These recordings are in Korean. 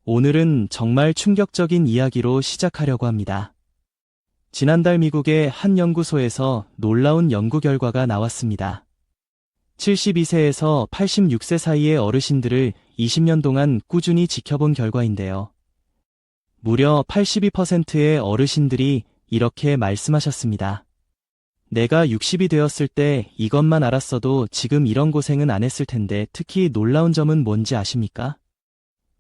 오늘은 정말 충격적인 이야기로 시작하려고 합니다. 지난달 미국의 한 연구소에서 놀라운 연구 결과가 나왔습니다. 72세에서 86세 사이의 어르신들을 20년 동안 꾸준히 지켜본 결과인데요. 무려 82%의 어르신들이 이렇게 말씀하셨습니다. 내가 60이 되었을 때 이것만 알았어도 지금 이런 고생은 안 했을 텐데. 특히 놀라운 점은 뭔지 아십니까?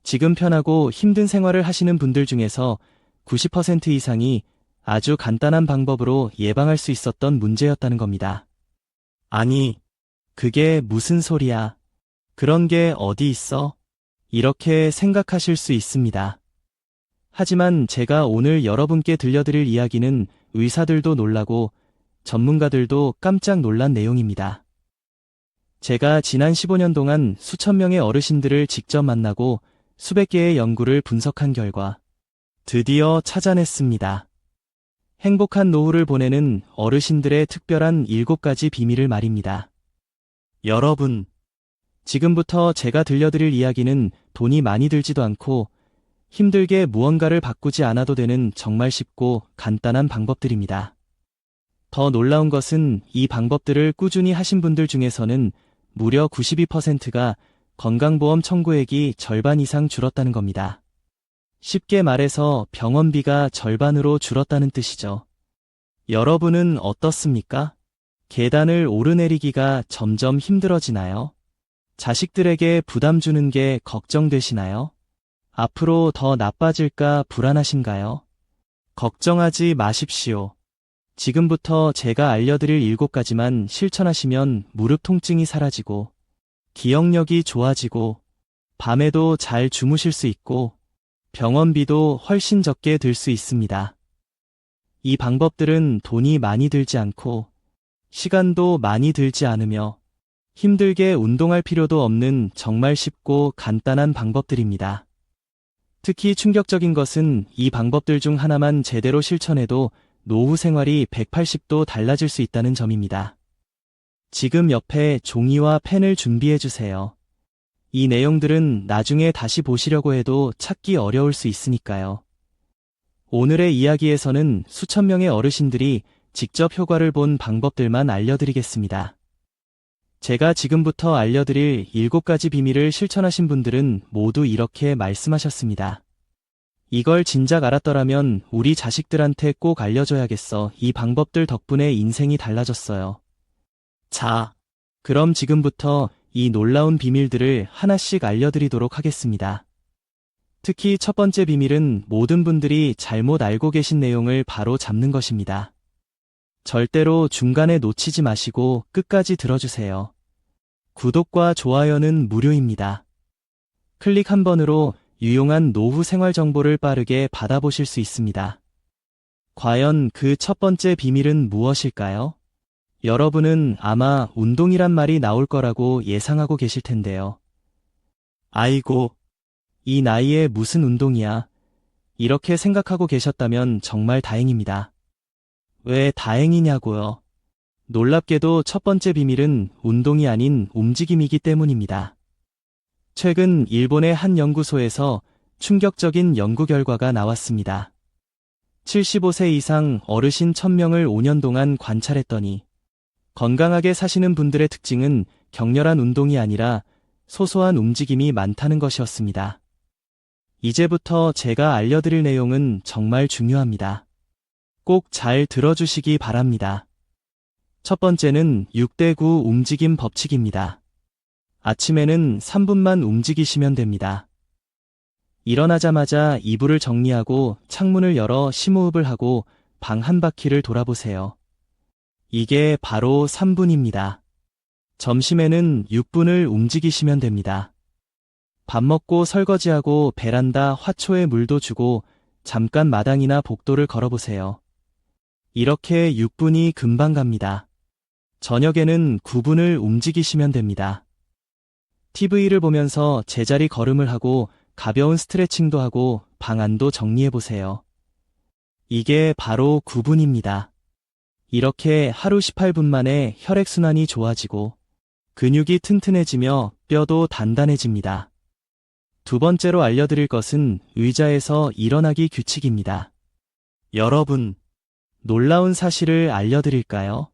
지금 편하고 힘든 생활을 하시는 분들 중에서 90% 이상이 아주 간단한 방법으로 예방할 수 있었던 문제였다는 겁니다. 아니, 그게 무슨 소리야? 그런 게 어디 있어? 이렇게 생각하실 수 있습니다. 하지만 제가 오늘 여러분께 들려드릴 이야기는 의사들도 놀라고 전문가들도 깜짝 놀란 내용입니다. 제가 지난 15년 동안 수천 명의 어르신들을 직접 만나고 수백 개의 연구를 분석한 결과 드디어 찾아냈습니다. 행복한 노후를 보내는 어르신들의 특별한 7가지 비밀을 말입니다. 여러분, 지금부터 제가 들려드릴 이야기는 돈이 많이 들지도 않고 힘들게 무언가를 바꾸지 않아도 되는 정말 쉽고 간단한 방법들입니다. 더 놀라운 것은 이 방법들을 꾸준히 하신 분들 중에서는 무려 92%가 건강보험 청구액이 절반 이상 줄었다는 겁니다. 쉽게 말해서 병원비가 절반으로 줄었다는 뜻이죠. 여러분은 어떻습니까? 계단을 오르내리기가 점점 힘들어지나요? 자식들에게 부담 주는 게 걱정되시나요? 앞으로 더 나빠질까 불안하신가요? 걱정하지 마십시오. 지금부터 제가 알려드릴 7가지만 실천하시면 무릎 통증이 사라지고 기억력이 좋아지고 밤에도 잘 주무실 수 있고 병원비도 훨씬 적게 들 수 있습니다. 이 방법들은 돈이 많이 들지 않고 시간도 많이 들지 않으며 힘들게 운동할 필요도 없는 정말 쉽고 간단한 방법들입니다. 특히 충격적인 것은 이 방법들 중 하나만 제대로 실천해도 노후 생활이 180도 달라질 수 있다는 점입니다. 지금 옆에 종이와 펜을 준비해 주세요. 이 내용들은 나중에 다시 보시려고 해도 찾기 어려울 수 있으니까요. 오늘의 이야기에서는 수천 명의 어르신들이 직접 효과를 본 방법들만 알려드리겠습니다. 제가 지금부터 알려드릴 7가지 비밀을 실천하신 분들은 모두 이렇게 말씀하셨습니다. 이걸 진작 알았더라면 우리 자식들한테 꼭 알려줘야겠어. 이 방법들 덕분에 인생이 달라졌어요. 자, 그럼 지금부터 이 놀라운 비밀들을 하나씩 알려드리도록 하겠습니다. 특히 첫 번째 비밀은 모든 분들이 잘못 알고 계신 내용을 바로 잡는 것입니다. 절대로 중간에 놓치지 마시고 끝까지 들어주세요. 구독과 좋아요는 무료입니다. 클릭 한 번으로 유용한 노후 생활 정보를 빠르게 받아보실 수 있습니다. 과연 그 첫 번째 비밀은 무엇일까요? 여러분은 아마 운동이란 말이 나올 거라고 예상하고 계실 텐데요. 아이고, 이 나이에 무슨 운동이야? 이렇게 생각하고 계셨다면 정말 다행입니다. 왜 다행이냐고요? 놀랍게도 첫 번째 비밀은 운동이 아닌 움직임이기 때문입니다. 최근 일본의 한 연구소에서 충격적인 연구 결과가 나왔습니다. 75세 이상 어르신 1000명을 5년 동안 관찰했더니 건강하게 사시는 분들의 특징은 격렬한 운동이 아니라 소소한 움직임이 많다는 것이었습니다. 이제부터 제가 알려드릴 내용은 정말 중요합니다. 꼭 잘 들어주시기 바랍니다. 첫 번째는 6대9 움직임 법칙입니다. 아침에는 3분만 움직이시면 됩니다. 일어나자마자 이불을 정리하고 창문을 열어 심호흡을 하고 방 한 바퀴를 돌아보세요. 이게 바로 3분입니다. 점심에는 6분을 움직이시면 됩니다. 밥 먹고 설거지하고 베란다 화초에 물도 주고 잠깐 마당이나 복도를 걸어보세요. 이렇게 6분이 금방 갑니다. 저녁에는 9분을 움직이시면 됩니다. TV를 보면서 제자리 걸음을 하고 가벼운 스트레칭도 하고 방 안도 정리해보세요. 이게 바로 9분입니다. 이렇게 하루 18분 만에 혈액순환이 좋아지고 근육이 튼튼해지며 뼈도 단단해집니다. 두 번째로 알려드릴 것은 의자에서 일어나기 규칙입니다. 여러분, 놀라운 사실을 알려드릴까요?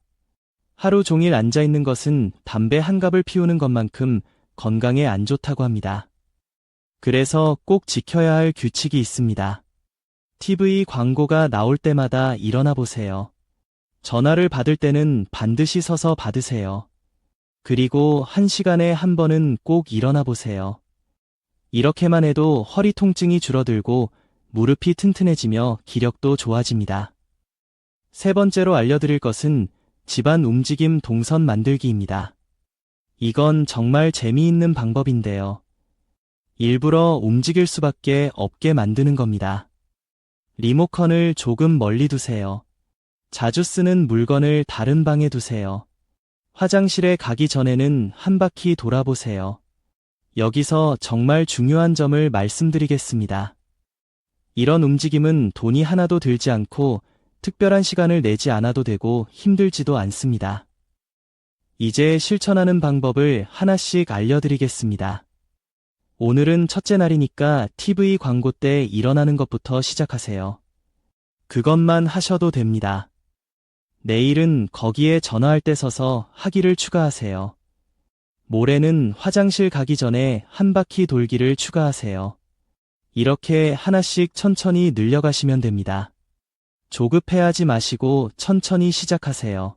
하루 종일 앉아있는 것은 담배 한 갑을 피우는 것만큼 건강에 안 좋다고 합니다. 그래서 꼭 지켜야 할 규칙이 있습니다. TV 광고가 나올 때마다 일어나 보세요. 전화를 받을 때는 반드시 서서 받으세요. 그리고 1시간에 한 번은 꼭 일어나 보세요. 이렇게만 해도 허리 통증이 줄어들고 무릎이 튼튼해지며 기력도 좋아집니다. 세 번째로 알려드릴 것은 집안 움직임 동선 만들기입니다. 이건 정말 재미있는 방법인데요. 일부러 움직일 수밖에 없게 만드는 겁니다. 리모컨을 조금 멀리 두세요. 자주 쓰는 물건을 다른 방에 두세요. 화장실에 가기 전에는 한 바퀴 돌아보세요. 여기서 정말 중요한 점을 말씀드리겠습니다. 이런 움직임은 돈이 하나도 들지 않고 특별한 시간을 내지 않아도 되고 힘들지도 않습니다. 이제 실천하는 방법을 하나씩 알려드리겠습니다. 오늘은 첫째 날이니까 TV 광고 때 일어나는 것부터 시작하세요. 그것만 하셔도 됩니다. 내일은 거기에 전화할 때 서서 하기를 추가하세요. 모레는 화장실 가기 전에 한 바퀴 돌기를 추가하세요. 이렇게 하나씩 천천히 늘려가시면 됩니다. 조급해하지 마시고 천천히 시작하세요.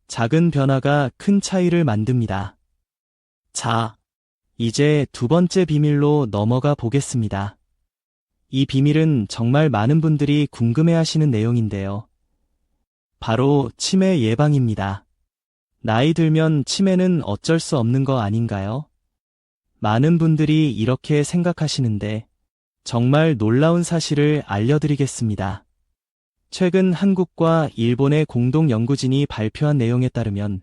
작은 변화가 큰 차이를 만듭니다. 자, 이제 두 번째 비밀로 넘어가 보겠습니다. 이 비밀은 정말 많은 분들이 궁금해하시는 내용인데요. 바로 치매 예방입니다. 나이 들면 치매는 어쩔 수 없는 거 아닌가요? 많은 분들이 이렇게 생각하시는데 정말 놀라운 사실을 알려드리겠습니다. 최근 한국과 일본의 공동 연구진이 발표한 내용에 따르면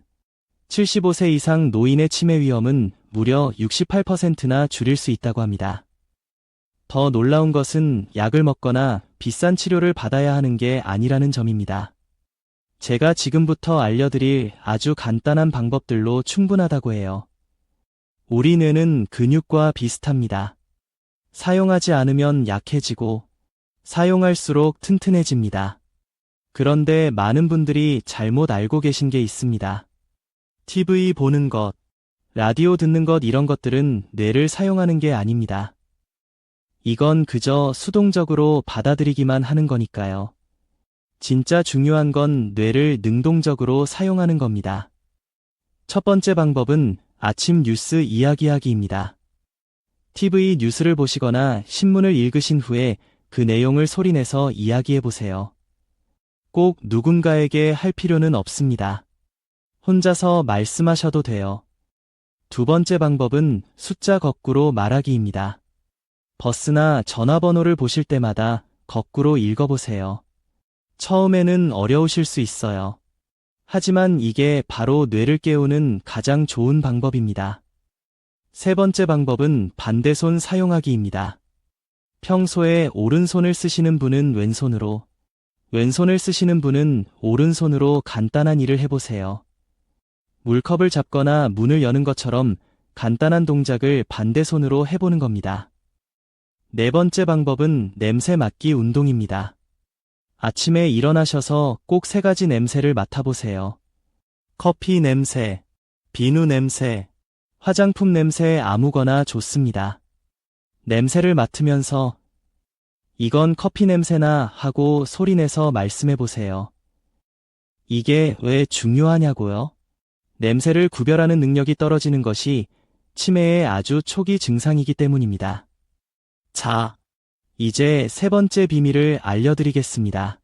75세 이상 노인의 치매 위험은 무려 68%나 줄일 수 있다고 합니다. 더 놀라운 것은 약을 먹거나 비싼 치료를 받아야 하는 게 아니라는 점입니다. 제가 지금부터 알려드릴 아주 간단한 방법들로 충분하다고 해요. 우리 뇌는 근육과 비슷합니다. 사용하지 않으면 약해지고 사용할수록 튼튼해집니다. 그런데 많은 분들이 잘못 알고 계신 게 있습니다. TV 보는 것, 라디오 듣는 것 이런 것들은 뇌를 사용하는 게 아닙니다. 이건 그저 수동적으로 받아들이기만 하는 거니까요. 진짜 중요한 건 뇌를 능동적으로 사용하는 겁니다. 첫 번째 방법은 아침 뉴스 이야기하기입니다. TV 뉴스를 보시거나 신문을 읽으신 후에 그 내용을 소리내서 이야기해 보세요. 꼭 누군가에게 할 필요는 없습니다. 혼자서 말씀하셔도 돼요. 두 번째 방법은 숫자 거꾸로 말하기입니다. 버스나 전화번호를 보실 때마다 거꾸로 읽어보세요. 처음에는 어려우실 수 있어요. 하지만 이게 바로 뇌를 깨우는 가장 좋은 방법입니다. 세 번째 방법은 반대손 사용하기입니다. 평소에 오른손을 쓰시는 분은 왼손으로, 왼손을 쓰시는 분은 오른손으로 간단한 일을 해보세요. 물컵을 잡거나 문을 여는 것처럼 간단한 동작을 반대손으로 해보는 겁니다. 네 번째 방법은 냄새 맡기 운동입니다. 아침에 일어나셔서 꼭 세 가지 냄새를 맡아보세요. 커피 냄새, 비누 냄새, 화장품 냄새 아무거나 좋습니다. 냄새를 맡으면서 이건 커피 냄새나 하고 소리내서 말씀해보세요. 이게 왜 중요하냐고요? 냄새를 구별하는 능력이 떨어지는 것이 치매의 아주 초기 증상이기 때문입니다. 자, 이제 세 번째 비밀을 알려드리겠습니다.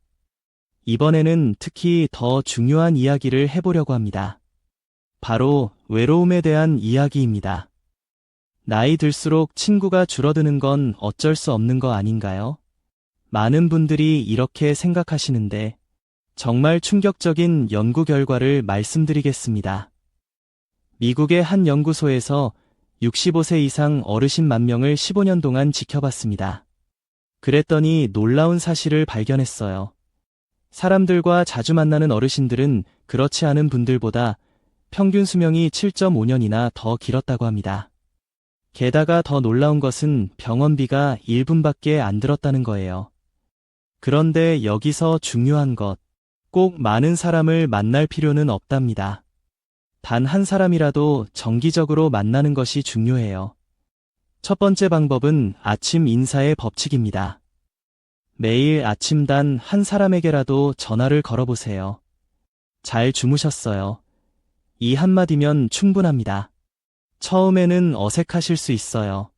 이번에는 특히 더 중요한 이야기를 해보려고 합니다. 바로 외로움에 대한 이야기입니다. 나이 들수록 친구가 줄어드는 건 어쩔 수 없는 거 아닌가요? 많은 분들이 이렇게 생각하시는데 정말 충격적인 연구 결과를 말씀드리겠습니다. 미국의 한 연구소에서 65세 이상 어르신 10,000명을 15년 동안 지켜봤습니다. 그랬더니 놀라운 사실을 발견했어요. 사람들과 자주 만나는 어르신들은 그렇지 않은 분들보다 평균 수명이 7.5년이나 더 길었다고 합니다. 게다가 더 놀라운 것은 병원비가 1분밖에 안 들었다는 거예요. 그런데 여기서 중요한 것, 꼭 많은 사람을 만날 필요는 없답니다. 단 한 사람이라도 정기적으로 만나는 것이 중요해요. 첫 번째 방법은 아침 인사의 법칙입니다. 매일 아침 단 한 사람에게라도 전화를 걸어보세요. 잘 주무셨어요. 이 한마디면 충분합니다. 처음에는 어색하실 수 있어요.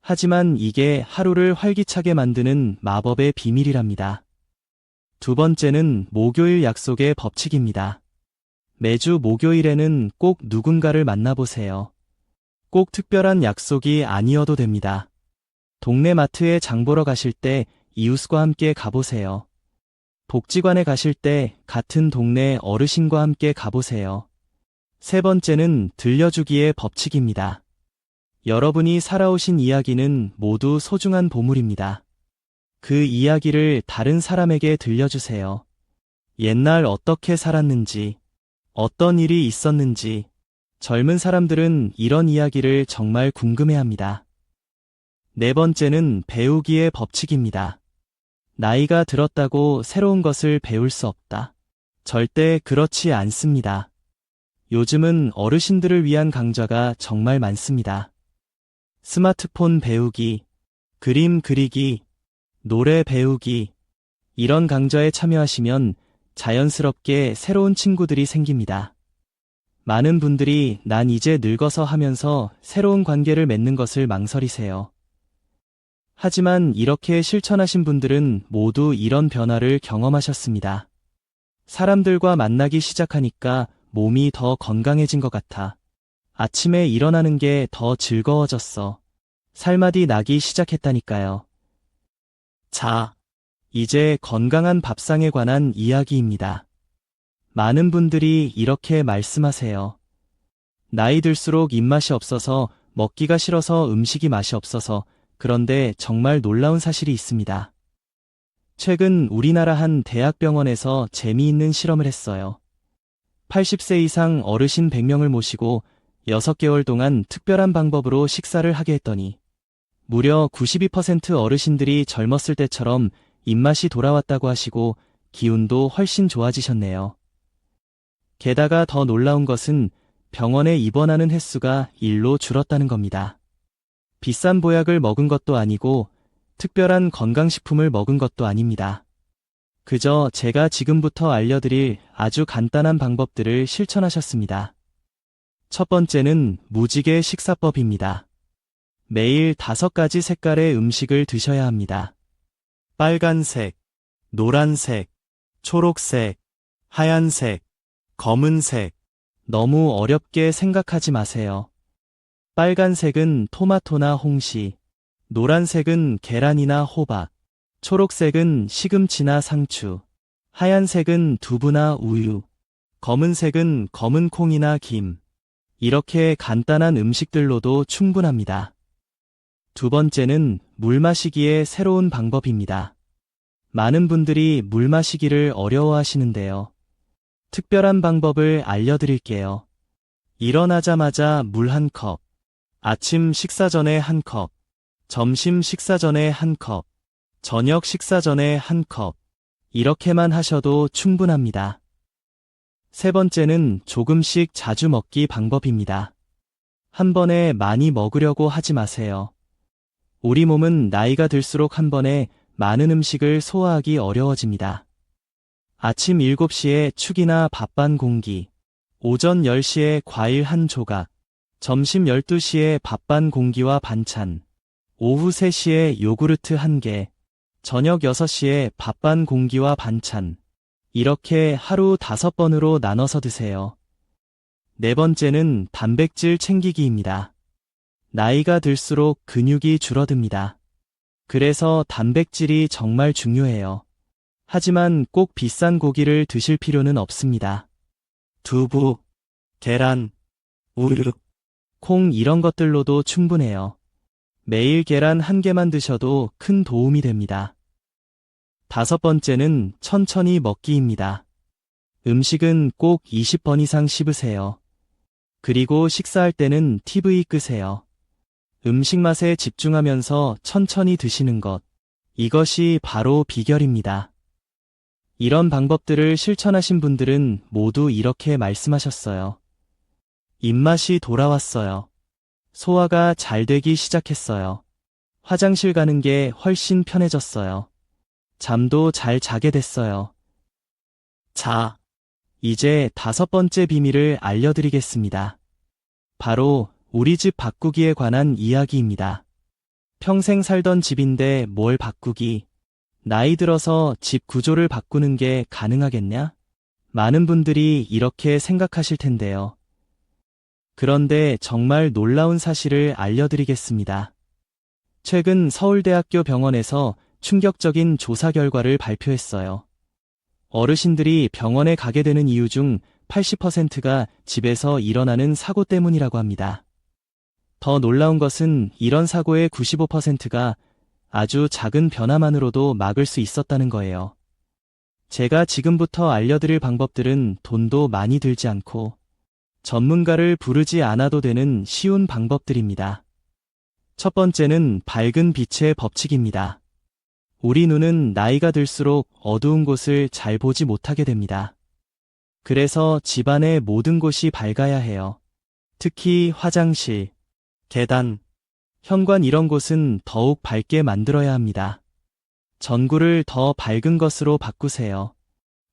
하지만 이게 하루를 활기차게 만드는 마법의 비밀이랍니다. 두 번째는 목요일 약속의 법칙입니다. 매주 목요일에는 꼭 누군가를 만나보세요. 꼭 특별한 약속이 아니어도 됩니다. 동네 마트에 장 보러 가실 때 이웃과 함께 가보세요. 복지관에 가실 때 같은 동네 어르신과 함께 가보세요. 세 번째는 들려주기의 법칙입니다. 여러분이 살아오신 이야기는 모두 소중한 보물입니다. 그 이야기를 다른 사람에게 들려주세요. 옛날 어떻게 살았는지, 어떤 일이 있었는지, 젊은 사람들은 이런 이야기를 정말 궁금해합니다. 네 번째는 배우기의 법칙입니다. 나이가 들었다고 새로운 것을 배울 수 없다. 절대 그렇지 않습니다. 요즘은 어르신들을 위한 강좌가 정말 많습니다. 스마트폰 배우기, 그림 그리기, 노래 배우기, 이런 강좌에 참여하시면 자연스럽게 새로운 친구들이 생깁니다. 많은 분들이 난 이제 늙어서 하면서 새로운 관계를 맺는 것을 망설이세요. 하지만 이렇게 실천하신 분들은 모두 이런 변화를 경험하셨습니다. 사람들과 만나기 시작하니까 몸이 더 건강해진 것 같아. 아침에 일어나는 게 더 즐거워졌어. 살맛이 나기 시작했다니까요. 자, 이제 건강한 밥상에 관한 이야기입니다. 많은 분들이 이렇게 말씀하세요. 나이 들수록 입맛이 없어서, 먹기가 싫어서, 음식이 맛이 없어서. 그런데 정말 놀라운 사실이 있습니다. 최근 우리나라 한 대학병원에서 재미있는 실험을 했어요. 80세 이상 어르신 100명을 모시고 6개월 동안 특별한 방법으로 식사를 하게 했더니 무려 92% 어르신들이 젊었을 때처럼 입맛이 돌아왔다고 하시고 기운도 훨씬 좋아지셨네요. 게다가 더 놀라운 것은 병원에 입원하는 횟수가 1로 줄었다는 겁니다. 비싼 보약을 먹은 것도 아니고 특별한 건강식품을 먹은 것도 아닙니다. 그저 제가 지금부터 알려드릴 아주 간단한 방법들을 실천하셨습니다. 첫 번째는 무지개 식사법입니다. 매일 5가지 색깔의 음식을 드셔야 합니다. 빨간색, 노란색, 초록색, 하얀색, 검은색. 너무 어렵게 생각하지 마세요. 빨간색은 토마토나 홍시, 노란색은 계란이나 호박, 초록색은 시금치나 상추, 하얀색은 두부나 우유, 검은색은 검은 콩이나 김. 이렇게 간단한 음식들로도 충분합니다. 두 번째는 물 마시기의 새로운 방법입니다. 많은 분들이 물 마시기를 어려워하시는데요. 특별한 방법을 알려드릴게요. 일어나자마자 물 1컵, 아침 식사 전에 1컵, 점심 식사 전에 1컵, 저녁 식사 전에 1컵, 이렇게만 하셔도 충분합니다. 세 번째는 조금씩 자주 먹기 방법입니다. 한 번에 많이 먹으려고 하지 마세요. 우리 몸은 나이가 들수록 한 번에 많은 음식을 소화하기 어려워집니다. 아침 7시에 축이나 밥 반 공기, 오전 10시에 과일 한 조각, 점심 12시에 밥 반 공기와 반찬, 오후 3시에 요구르트 1개, 저녁 6시에 밥 반 공기와 반찬. 이렇게 하루 5번으로 나눠서 드세요. 네 번째는 단백질 챙기기입니다. 나이가 들수록 근육이 줄어듭니다. 그래서 단백질이 정말 중요해요. 하지만 꼭 비싼 고기를 드실 필요는 없습니다. 두부, 계란, 우유, 콩 이런 것들로도 충분해요. 매일 계란 1개만 드셔도 큰 도움이 됩니다. 다섯 번째는 천천히 먹기입니다. 음식은 꼭 20번 이상 씹으세요. 그리고 식사할 때는 TV 끄세요. 음식 맛에 집중하면서 천천히 드시는 것. 이것이 바로 비결입니다. 이런 방법들을 실천하신 분들은 모두 이렇게 말씀하셨어요. 입맛이 돌아왔어요. 소화가 잘 되기 시작했어요. 화장실 가는 게 훨씬 편해졌어요. 잠도 잘 자게 됐어요. 자, 이제 5번째 비밀을 알려드리겠습니다. 바로 우리 집 바꾸기에 관한 이야기입니다. 평생 살던 집인데 뭘 바꾸기? 나이 들어서 집 구조를 바꾸는 게 가능하겠냐? 많은 분들이 이렇게 생각하실 텐데요. 그런데 정말 놀라운 사실을 알려드리겠습니다. 최근 서울대학교 병원에서 충격적인 조사 결과를 발표했어요. 어르신들이 병원에 가게 되는 이유 중 80%가 집에서 일어나는 사고 때문이라고 합니다. 더 놀라운 것은 이런 사고의 95%가 아주 작은 변화만으로도 막을 수 있었다는 거예요. 제가 지금부터 알려드릴 방법들은 돈도 많이 들지 않고 전문가를 부르지 않아도 되는 쉬운 방법들입니다. 첫 번째는 밝은 빛의 법칙입니다. 우리 눈은 나이가 들수록 어두운 곳을 잘 보지 못하게 됩니다. 그래서 집안의 모든 곳이 밝아야 해요. 특히 화장실, 계단, 현관 이런 곳은 더욱 밝게 만들어야 합니다. 전구를 더 밝은 것으로 바꾸세요.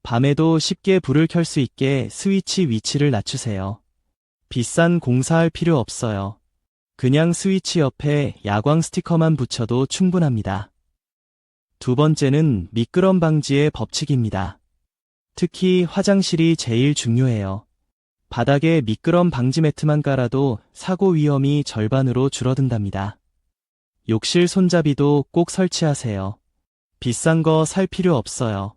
밤에도 쉽게 불을 켤 수 있게 스위치 위치를 낮추세요. 비싼 공사할 필요 없어요. 그냥 스위치 옆에 야광 스티커만 붙여도 충분합니다. 두 번째는 미끄럼 방지의 법칙입니다. 특히 화장실이 제일 중요해요. 바닥에 미끄럼 방지 매트만 깔아도 사고 위험이 절반으로 줄어든답니다. 욕실 손잡이도 꼭 설치하세요. 비싼 거 살 필요 없어요.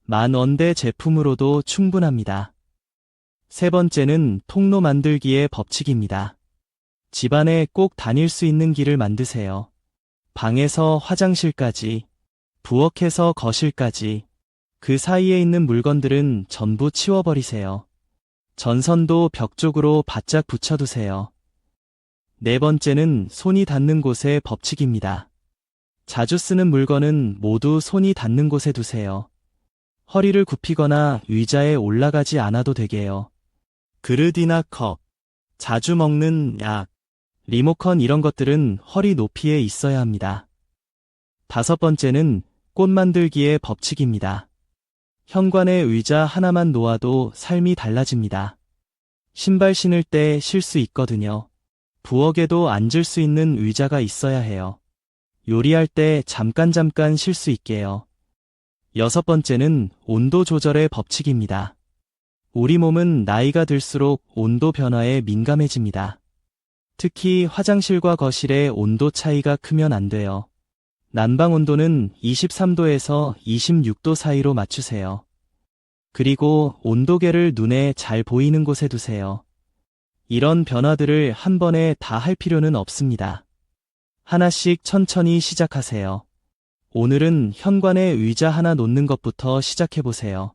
10,000원대 제품으로도 충분합니다. 세 번째는 통로 만들기의 법칙입니다. 집안에 꼭 다닐 수 있는 길을 만드세요. 방에서 화장실까지, 부엌에서 거실까지, 그 사이에 있는 물건들은 전부 치워버리세요. 전선도 벽 쪽으로 바짝 붙여두세요. 네 번째는 손이 닿는 곳의 법칙입니다. 자주 쓰는 물건은 모두 손이 닿는 곳에 두세요. 허리를 굽히거나 의자에 올라가지 않아도 되게요. 그릇이나 컵, 자주 먹는 약, 리모컨 이런 것들은 허리 높이에 있어야 합니다. 다섯 번째는 꽃 만들기의 법칙입니다. 현관에 의자 하나만 놓아도 삶이 달라집니다. 신발 신을 때 쉴 수 있거든요. 부엌에도 앉을 수 있는 의자가 있어야 해요. 요리할 때 잠깐 쉴 수 있게요. 여섯 번째는 온도 조절의 법칙입니다. 우리 몸은 나이가 들수록 온도 변화에 민감해집니다. 특히 화장실과 거실의 온도 차이가 크면 안 돼요. 난방 온도는 23도에서 26도 사이로 맞추세요. 그리고 온도계를 눈에 잘 보이는 곳에 두세요. 이런 변화들을 한 번에 다 할 필요는 없습니다. 하나씩 천천히 시작하세요. 오늘은 현관에 의자 하나 놓는 것부터 시작해보세요.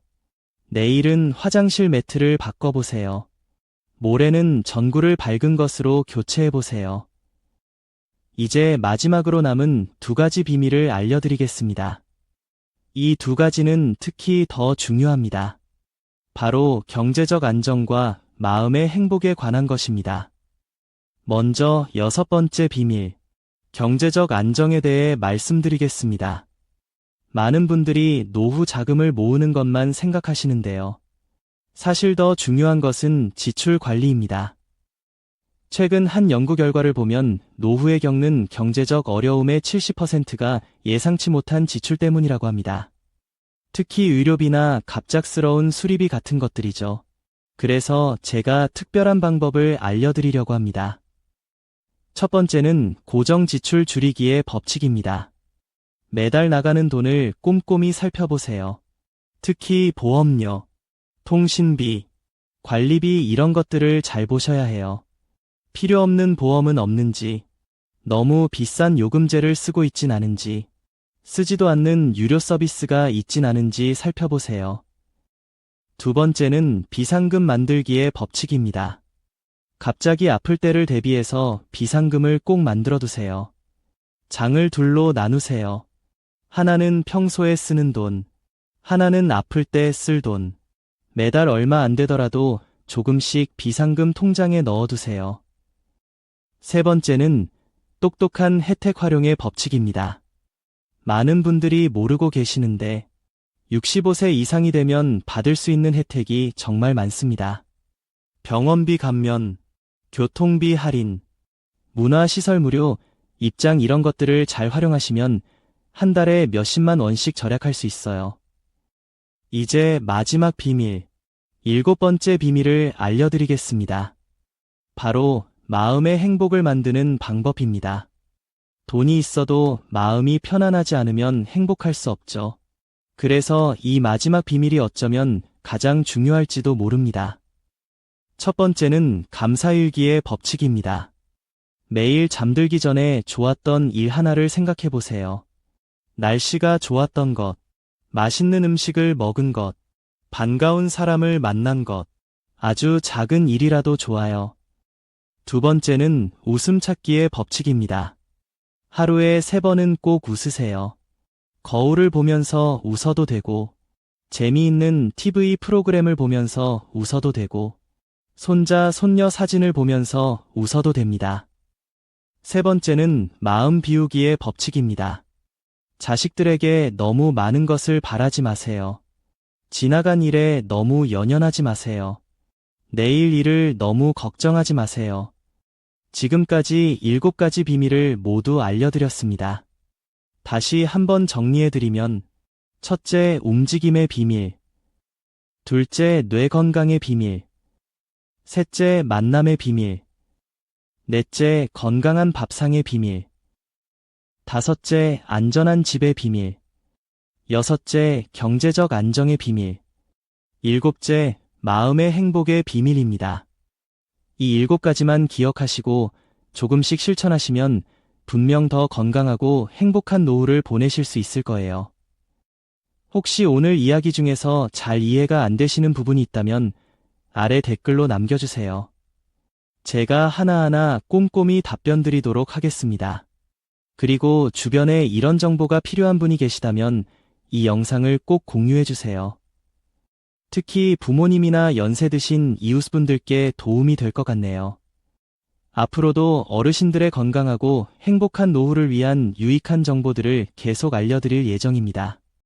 내일은 화장실 매트를 바꿔보세요. 모레는 전구를 밝은 것으로 교체해보세요. 이제 마지막으로 남은 2가지 비밀을 알려드리겠습니다. 이 2가지는 특히 더 중요합니다. 바로 경제적 안정과 마음의 행복에 관한 것입니다. 먼저 6번째 비밀, 경제적 안정에 대해 말씀드리겠습니다. 많은 분들이 노후 자금을 모으는 것만 생각하시는데요. 사실 더 중요한 것은 지출 관리입니다. 최근 한 연구 결과를 보면 노후에 겪는 경제적 어려움의 70%가 예상치 못한 지출 때문이라고 합니다. 특히 의료비나 갑작스러운 수리비 같은 것들이죠. 그래서 제가 특별한 방법을 알려드리려고 합니다. 첫 번째는 고정 지출 줄이기의 법칙입니다. 매달 나가는 돈을 꼼꼼히 살펴보세요. 특히 보험료, 통신비, 관리비 이런 것들을 잘 보셔야 해요. 필요 없는 보험은 없는지, 너무 비싼 요금제를 쓰고 있진 않은지, 쓰지도 않는 유료 서비스가 있진 않은지 살펴보세요. 두 번째는 비상금 만들기의 법칙입니다. 갑자기 아플 때를 대비해서 비상금을 꼭 만들어 두세요. 장을 둘로 나누세요. 하나는 평소에 쓰는 돈, 하나는 아플 때 쓸 돈. 매달 얼마 안 되더라도 조금씩 비상금 통장에 넣어두세요. 세 번째는 똑똑한 혜택 활용의 법칙입니다. 많은 분들이 모르고 계시는데 65세 이상이 되면 받을 수 있는 혜택이 정말 많습니다. 병원비 감면, 교통비 할인, 문화시설 무료, 입장 이런 것들을 잘 활용하시면 한 달에 몇십만 원씩 절약할 수 있어요. 이제 마지막 비밀, 7번째 비밀을 알려드리겠습니다. 바로 마음의 행복을 만드는 방법입니다. 돈이 있어도 마음이 편안하지 않으면 행복할 수 없죠. 그래서 이 마지막 비밀이 어쩌면 가장 중요할지도 모릅니다. 첫 번째는 감사일기의 법칙입니다. 매일 잠들기 전에 좋았던 일 하나를 생각해 보세요. 날씨가 좋았던 것, 맛있는 음식을 먹은 것, 반가운 사람을 만난 것, 아주 작은 일이라도 좋아요. 두 번째는 웃음 찾기의 법칙입니다. 하루에 3번은 꼭 웃으세요. 거울을 보면서 웃어도 되고, 재미있는 TV 프로그램을 보면서 웃어도 되고, 손자, 손녀 사진을 보면서 웃어도 됩니다. 세 번째는 마음 비우기의 법칙입니다. 자식들에게 너무 많은 것을 바라지 마세요. 지나간 일에 너무 연연하지 마세요. 내일 일을 너무 걱정하지 마세요. 지금까지 7가지 비밀을 모두 알려드렸습니다. 다시 한번 정리해드리면, 첫째, 움직임의 비밀. 둘째, 뇌 건강의 비밀. 셋째, 만남의 비밀. 넷째, 건강한 밥상의 비밀. 다섯째, 안전한 집의 비밀. 여섯째, 경제적 안정의 비밀. 일곱째, 마음의 행복의 비밀입니다. 이 7가지만 기억하시고 조금씩 실천하시면 분명 더 건강하고 행복한 노후를 보내실 수 있을 거예요. 혹시 오늘 이야기 중에서 잘 이해가 안 되시는 부분이 있다면 아래 댓글로 남겨주세요. 제가 하나하나 꼼꼼히 답변 드리도록 하겠습니다. 그리고 주변에 이런 정보가 필요한 분이 계시다면 이 영상을 꼭 공유해주세요. 특히 부모님이나 연세 드신 이웃분들께 도움이 될 것 같네요. 앞으로도 어르신들의 건강하고 행복한 노후를 위한 유익한 정보들을 계속 알려드릴 예정입니다.